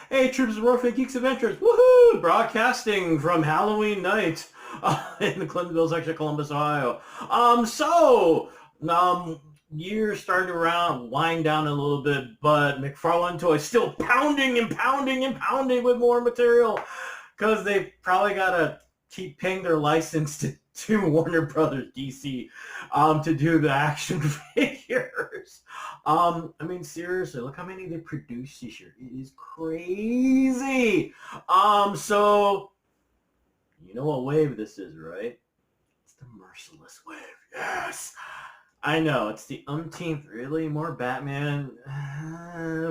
Hey, troops of Warfare Geeks Adventures, woohoo! Broadcasting from Halloween night in the Clintonville section of Columbus, Ohio. Um, years starting to wind down a little bit, but McFarlane Toys still pounding and pounding and pounding with more material because they probably gotta keep paying their license to Warner Brothers DC to do the action figures. I mean, seriously, look how many they produced this year. It is crazy. So you know what wave this is, right? It's the Merciless wave. Yes. I know, it's the umpteenth, really, more Batman.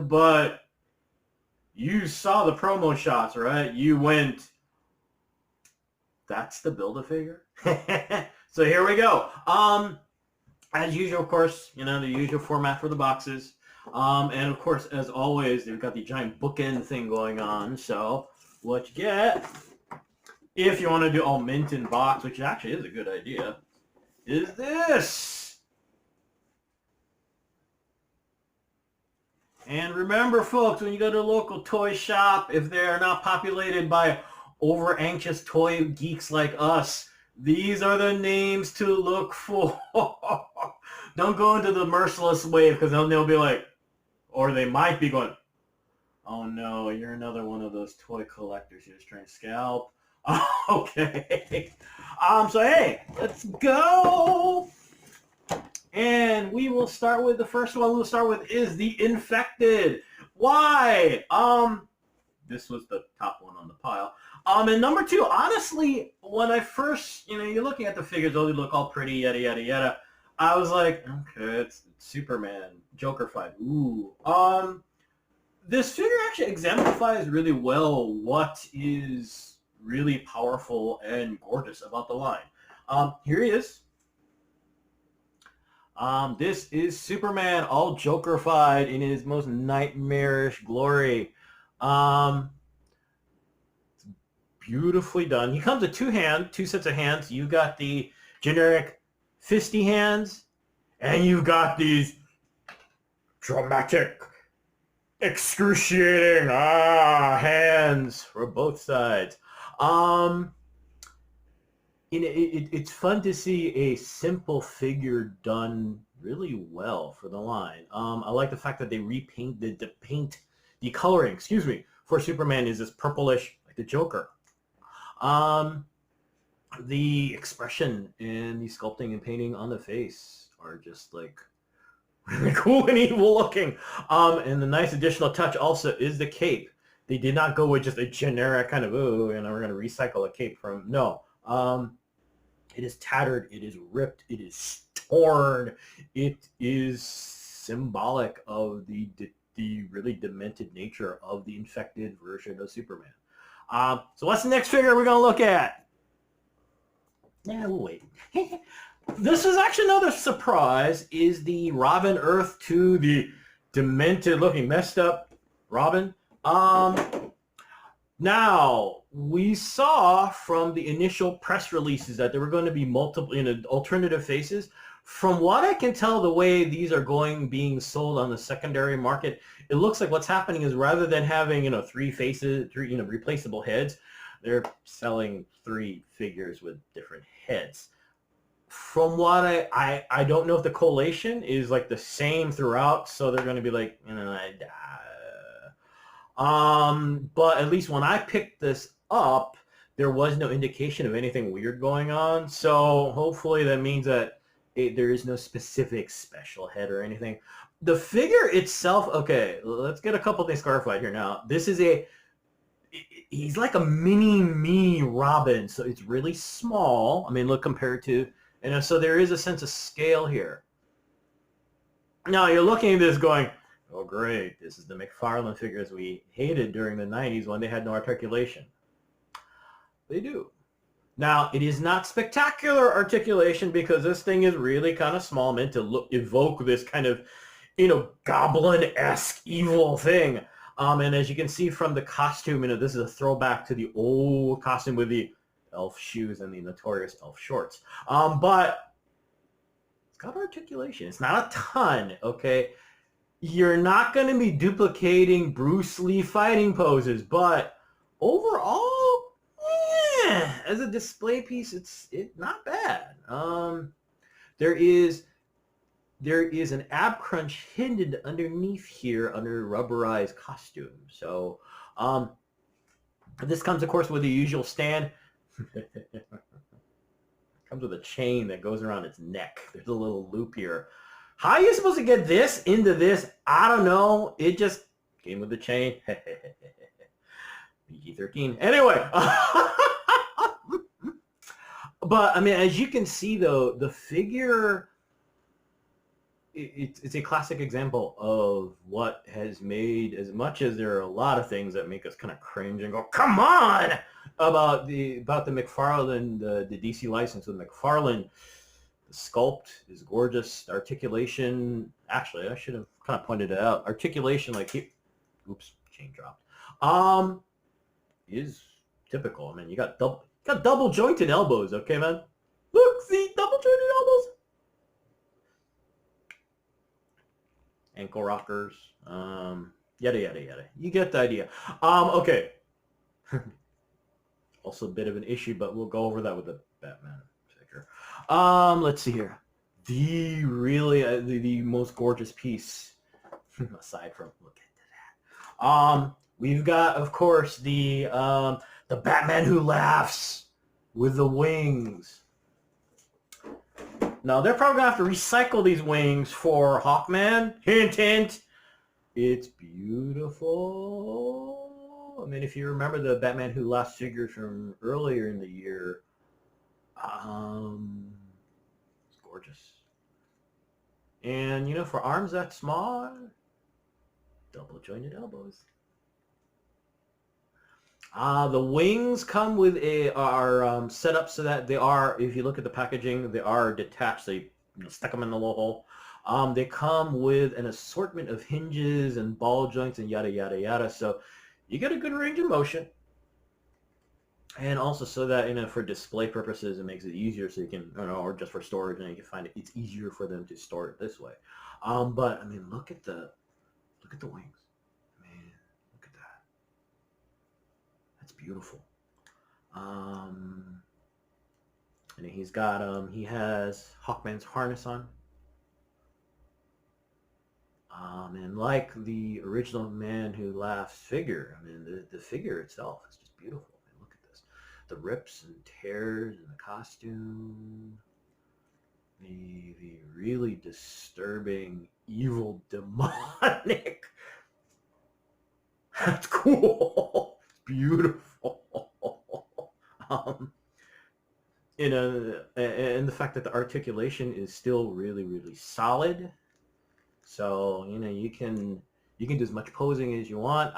But you saw the promo shots, right? You went, that's the Build-A-Figure? So here we go. As usual, of course, you know, the usual format for the boxes. And of course, as always, they've got the giant bookend thing going on. So what you get, if you want to do all mint in box, which actually is a good idea, is this. And remember, folks, when you go to a local toy shop, if they're not populated by over-anxious toy geeks like us, these are the names to look for. Don't go into the Merciless wave because they'll be like, or they might be going, oh no, you're another one of those toy collectors you're just trying to scalp. Okay. So hey, let's go. And we will start with the first one we'll start with is the Infected. Why? This was the top one on the pile. And number two, honestly, when I first, you're looking at the figures, oh, they look all pretty, yada, yada, yada. I was like, okay, it's Superman, Joker-fied. Ooh. This figure actually exemplifies really well what is really powerful and gorgeous about the line. Here he is. This is Superman, all Joker-fied in his most nightmarish glory. Beautifully done. He comes with two sets of hands. You got the generic fisty hands, and you've got these dramatic, excruciating hands for both sides. It's fun to see a simple figure done really well for the line. I like the fact that they repainted the coloring, for Superman is this purplish, like the Joker. The expression and the sculpting and painting on the face are just like really cool and evil looking. And the nice additional touch also is the cape. They did not go with just a generic kind of, oh, we're going to recycle a cape from, no. It is tattered, it is ripped, it is torn. It is symbolic of the really demented nature of the infected version of Superman. So what's the next figure we're going to look at? Yeah, we'll wait. This is actually another surprise, is the Robin Earth 2, the demented looking, messed up Robin. Now, we saw from the initial press releases that there were going to be multiple alternative faces. From what I can tell, the way these are being sold on the secondary market, it looks like what's happening is rather than having, three faces, replaceable heads, they're selling three figures with different heads. From what I don't know if the collation is like the same throughout, so they're going to be like, but at least when I picked this up, there was no indication of anything weird going on. So hopefully that means that there is no specific special head or anything. The figure itself, okay, let's get a couple things clarified here now. This is he's like a mini me Robin, so it's really small. I mean, look, compared to, so there is a sense of scale here. Now you're looking at this going, oh great, this is the McFarlane figures we hated during the 90s when they had no articulation. They do. Now, it is not spectacular articulation because this thing is really kind of small, meant to evoke this kind of, goblin-esque evil thing. And as you can see from the costume, this is a throwback to the old costume with the elf shoes and the notorious elf shorts. But it's got articulation. It's not a ton, okay? You're not going to be duplicating Bruce Lee fighting poses, but overall, as a display piece, it's not bad. There is an ab crunch hidden underneath here under rubberized costume. So this comes, of course, with the usual stand. Comes with a chain that goes around its neck. There's a little loop here. How are you supposed to get this into this? I don't know. It just came with the chain. PG-13. Anyway. But, I mean, as you can see, though, the figure, it's a classic example of what has made, as much as there are a lot of things that make us kind of cringe and go, come on, about the McFarlane, the DC license with McFarlane. The sculpt is gorgeous. The articulation, actually, I should have kind of pointed it out. Articulation, like, oops, chain dropped, is typical. I mean, you got double jointed elbows, okay, man? Look, see, double jointed elbows. Ankle rockers, yada, yada, yada. You get the idea. Okay. Also a bit of an issue, but we'll go over that with the Batman figure. Let's see here. The really, the most gorgeous piece, aside from, look at that. We've got, of course, the Batman who laughs with the wings. Now, they're probably going to have to recycle these wings for Hawkman. Hint, hint. It's beautiful. I mean, if you remember the Batman Who Laughs figures from earlier in the year, it's gorgeous. And, you know, for arms that small, double jointed elbows. The wings come with are set up so that they are, if you look at the packaging, they are detached. They stuck them in the little hole. They come with an assortment of hinges and ball joints and yada, yada, yada. So you get a good range of motion. And also so that, you know, for display purposes, it makes it easier so you can, you know, or just for storage, and you can find it's easier for them to store it this way. But, I mean, look at the wings. Beautiful. And he's got he has Hawkman's harness on. And like the original Man Who Laughs figure, I mean, the figure itself is just beautiful. I mean, look at this. The rips and tears in the costume. The really disturbing, evil, demonic. That's cool. Beautiful. You know, and the fact that the articulation is still really, really solid. So, you know, you can do as much posing as you want.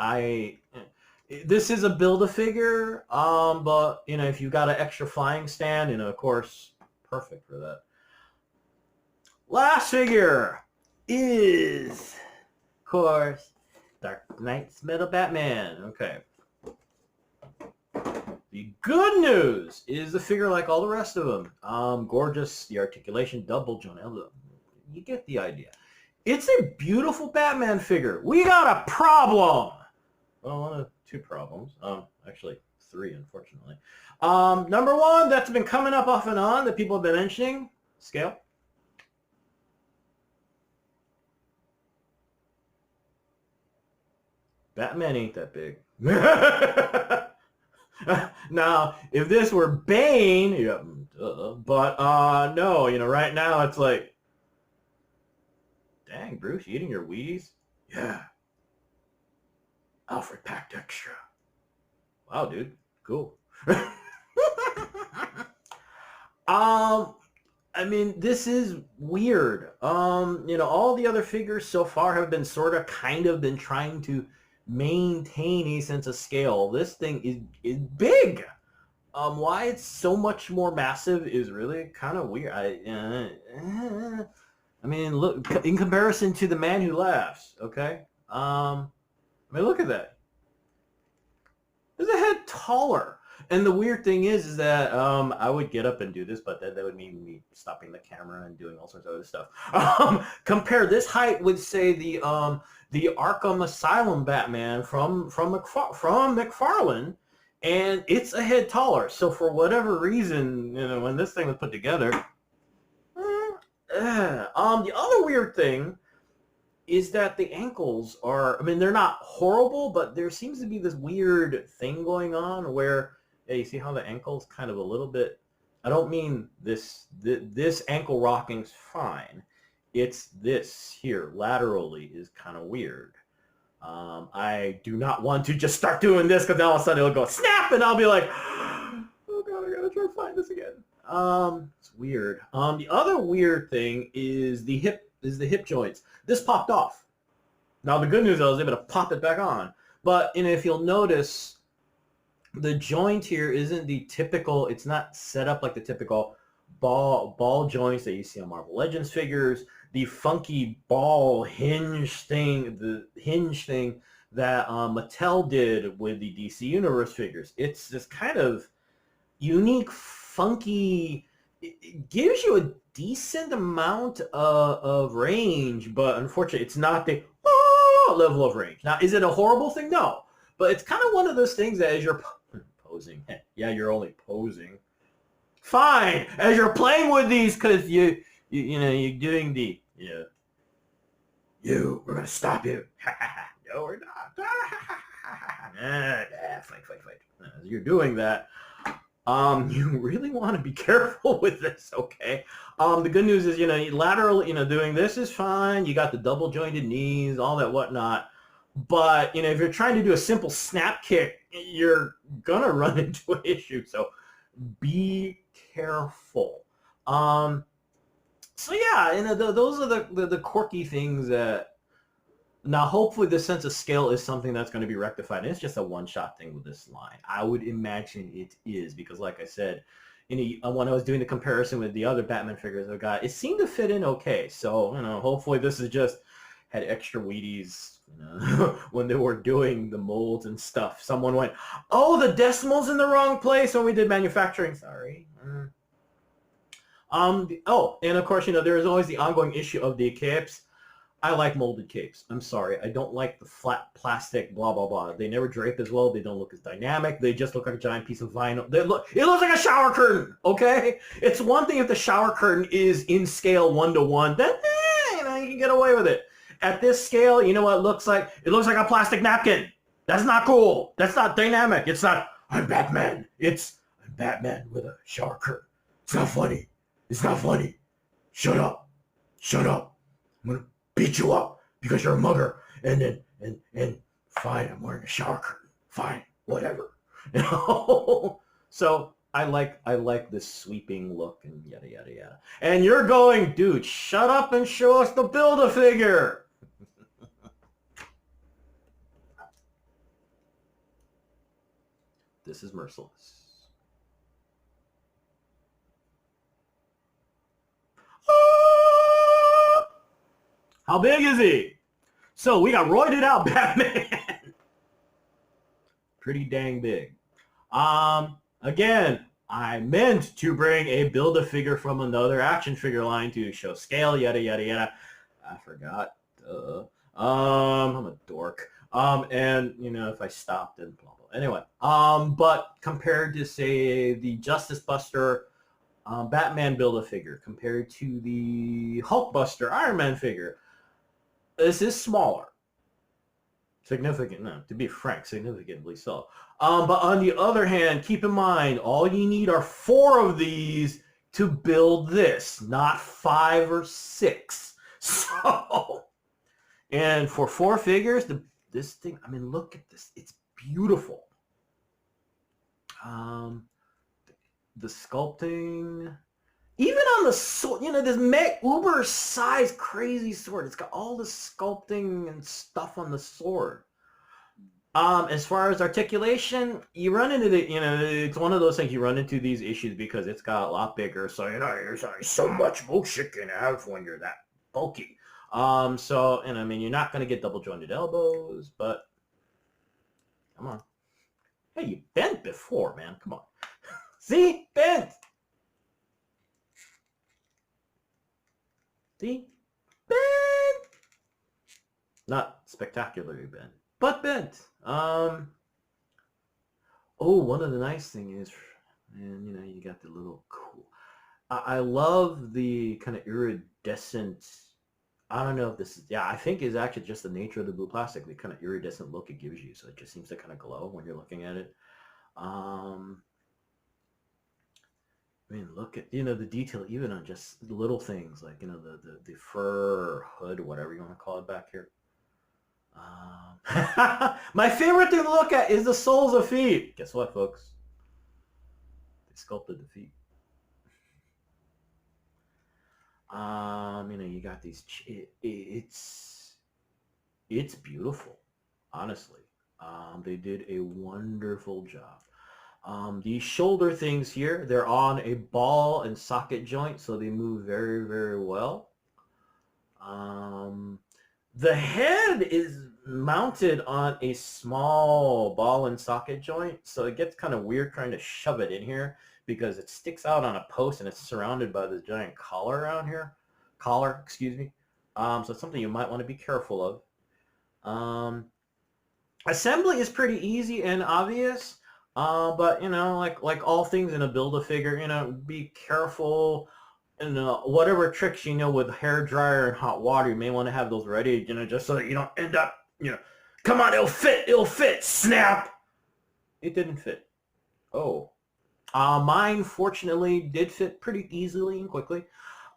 This is a Build-A-Figure, but, you know, if you've got an extra flying stand, you know, of course, perfect for that. Last figure is, of course, Dark Knight's Metal Batman. Okay. The good news is the figure, like all the rest of them, gorgeous, the articulation, double joint elbow. You get the idea. It's a beautiful Batman figure. We got a problem. Well, one of two problems. Actually, three, unfortunately. Number one, that's been coming up off and on that people have been mentioning. Scale. Batman ain't that big. Now, if this were Bane, yeah, but no, you know, right now it's like, dang, Bruce, you eating your Wheaties? Yeah. Alfred packed extra. Wow, dude, cool. I mean, this is weird. You know, all the other figures so far have been sort of kind of been trying to maintain a sense of scale. This thing is big. Why it's so much more massive is really kind of weird. I mean, look, in comparison to the Man Who Laughs, okay? I mean, look at that. There's a head taller. And the weird thing is that I would get up and do this, but that would mean me stopping the camera and doing all sorts of other stuff. Compare this height with, say, the Arkham Asylum Batman from McFarlane, and it's a head taller. So for whatever reason, when this thing was put together, the other weird thing is that the ankles are, I mean, they're not horrible, but there seems to be this weird thing going on where, yeah, you see how the ankle's kind of a little bit, I don't mean this ankle rocking's fine. It's this here, laterally, is kind of weird. I do not want to just start doing this because all of a sudden it'll go snap and I'll be like, oh God, I gotta try to find this again. It's weird. The other weird thing is the hip joints. This popped off. Now the good news is I was able to pop it back on. But if you'll notice, the joint here isn't the typical, it's not set up like the typical ball joints that you see on Marvel Legends figures. The funky ball hinge thing, the hinge thing that Mattel did with the DC Universe figures. It's this kind of unique, funky, it gives you a decent amount of range, but unfortunately it's not the level of range. Now, is it a horrible thing? No. But it's kind of one of those things that as you're posing, yeah, you're only posing. Fine, as you're playing with these, because you're doing the, we're going to stop you. No, we're not. Fight. As you're doing that, you really want to be careful with this, okay? The good news is, lateral, doing this is fine. You got the double jointed knees, all that whatnot. But, if you're trying to do a simple snap kick, you're going to run into an issue. So be careful. So yeah, those are the quirky things that, now hopefully the sense of scale is something that's going to be rectified. And it's just a one-shot thing with this line. I would imagine it is, because like I said, when I was doing the comparison with the other Batman figures I got, it seemed to fit in okay. So, hopefully this is just had extra Wheaties, when they were doing the molds and stuff. Someone went, oh, the decimal's in the wrong place when we did manufacturing. Sorry. And of course, there is always the ongoing issue of the capes. I like molded capes. I'm sorry. I don't like the flat plastic, blah, blah, blah. They never drape as well. They don't look as dynamic. They just look like a giant piece of vinyl. It looks like a shower curtain, okay? It's one thing if the shower curtain is in scale 1-to-1. Then, you can get away with it. At this scale, you know what it looks like? It looks like a plastic napkin. That's not cool. That's not dynamic. It's not, I'm Batman. I'm Batman with a shower curtain. It's not funny. It's not funny. Shut up. I'm going to beat you up because you're a mugger. And fine, I'm wearing a shower curtain. Fine, whatever. So I like this sweeping look and yada, yada, yada. And you're going, dude, shut up and show us the Build-A-Figure. This is Merciless. How big is he? So we got roided out Batman. Pretty dang big. Again, I meant to bring a Build-A-Figure from another action figure line to show scale, yada, yada, yada. I forgot. I'm a dork. And, if I stopped and blah, blah. Anyway, but compared to, say, the Justice Buster Batman Build-A-Figure, compared to the Hulk Buster Iron Man figure, this is smaller. To be frank, significantly so. But on the other hand, keep in mind, all you need are 4 of these to build this, not 5 or 6. So, and for 4 figures, this thing, I mean, look at this. It's beautiful. The sculpting, even on the sword, this uber size crazy sword. It's got all the sculpting and stuff on the sword. As far as articulation, you run into it's one of those things, you run into these issues because it's got a lot bigger. So, there's only so much motion you can have when you're that bulky. So, you're not going to get double jointed elbows, but come on. Hey, you bent before, man. Come on. See? Bent. See? Bent. Not spectacularly bent, but bent. Oh, one of the nice thing is, and you know, you got the little cool. I love the kind of iridescent. I don't know if this is, yeah, I think is actually just the nature of the blue plastic, the kind of iridescent look it gives you. So it just seems to kind of glow when you're looking at it. I mean, look at, you know, the detail even on just little things like, you know, the fur or hood, whatever you want to call it back here. My favorite thing to look at is the soles of feet. Guess what, folks? They sculpted the feet. You know, you got these. It's beautiful, honestly. They did a wonderful job. These shoulder things here, they're on a ball and socket joint, so they move very, very well. The head is mounted on a small ball and socket joint, so it gets kind of weird trying to shove it in here because it sticks out on a post and it's surrounded by this giant collar around here. Collar, excuse me. So it's something you might want to be careful of. Assembly is pretty easy and obvious, but you know, like all things in a Build-A-Figure, you know, be careful. And whatever tricks you know with hair dryer and hot water, you may want to have those ready, you know, just so that you don't end up, you know, come on, it'll fit, snap. It didn't fit. Oh, mine fortunately did fit pretty easily and quickly.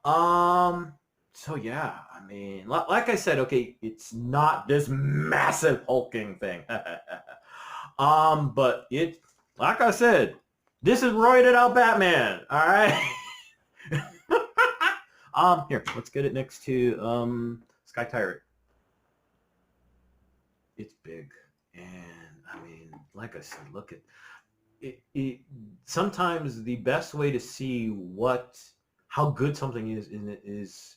So yeah, I mean, like I said, okay, it's not this massive hulking thing. But it, like I said, this is roided out Batman, all right? Here, let's get it next to Sky Tyrant. It's big, and I mean, like I said, look at it. Sometimes the best way to see how good something is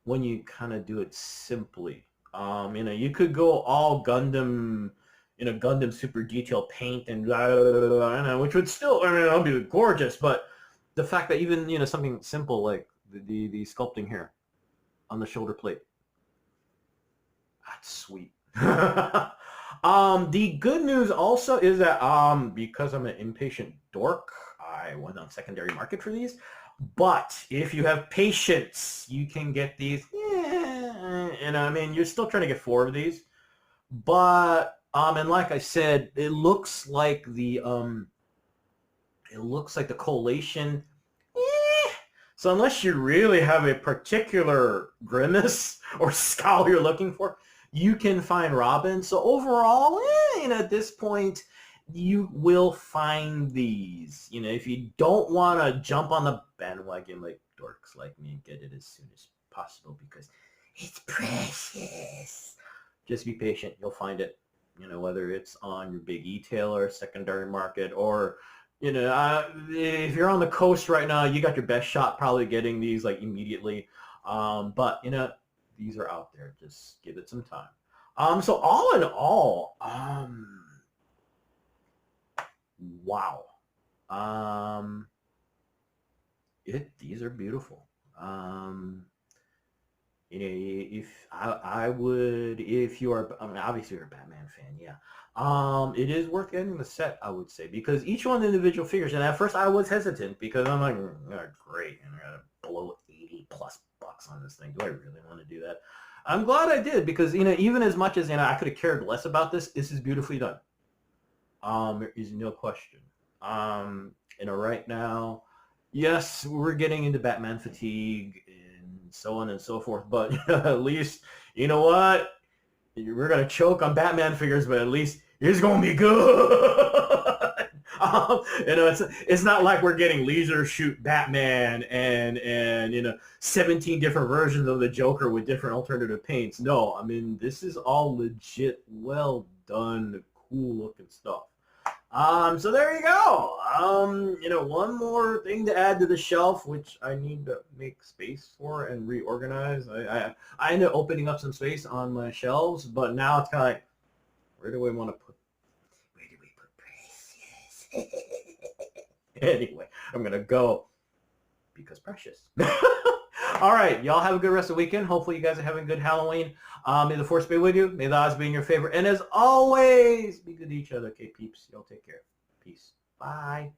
when you kind of do it simply. You know, you could go all Gundam, you know, Gundam super detail paint and blah, blah, blah, blah, which would still, I mean, it'll be gorgeous, but the fact that even, you know, something simple like the sculpting here on the shoulder plate, that's sweet. The good news also is that because I'm an impatient dork, I went on secondary market for these. But if you have patience, you can get these. And I mean, you're still trying to get 4 of these, but and like I said, it looks like the collation. So unless you really have a particular grimace or scowl you're looking for, you can find Robin. So overall, you know, at this point, you will find these. You know, if you don't want to jump on the bandwagon like dorks like me and get it as soon as possible because it's precious, just be patient. You'll find it. You know, whether it's on your big e-tailer, secondary market, or you know, if you're on the coast right now, you got your best shot probably getting these like immediately. But you know, these are out there. Just give it some time. So all in all, wow. These are beautiful. You know, if I would, if you are, I mean, obviously you're a Batman fan, yeah. It is worth getting the set, I would say, because each one individual figures, and at first I was hesitant because I'm like, great, and I gotta blow $80+ on this thing. Do I really want to do that? I'm glad I did because, you know, even as much as, you know, I could have cared less about this is beautifully done. There is no question. You know, right now, yes, we're getting into Batman fatigue and so on and so forth, but at least, you know what? We're going to choke on Batman figures, but at least it's going to be good. You know, it's not like we're getting laser shoot Batman and you know, 17 different versions of the Joker with different alternative paints. No, I mean, this is all legit, well done, cool looking stuff. So there you go. You know, one more thing to add to the shelf, which I need to make space for and reorganize. I ended up opening up some space on my shelves, but now it's kind of like, where do we put Anyway, I'm going to go because precious. All right, y'all have a good rest of the weekend. Hopefully you guys are having a good Halloween. May the force be with you. May the odds be in your favor. And as always, be good to each other. Okay, peeps. Y'all take care. Peace. Bye.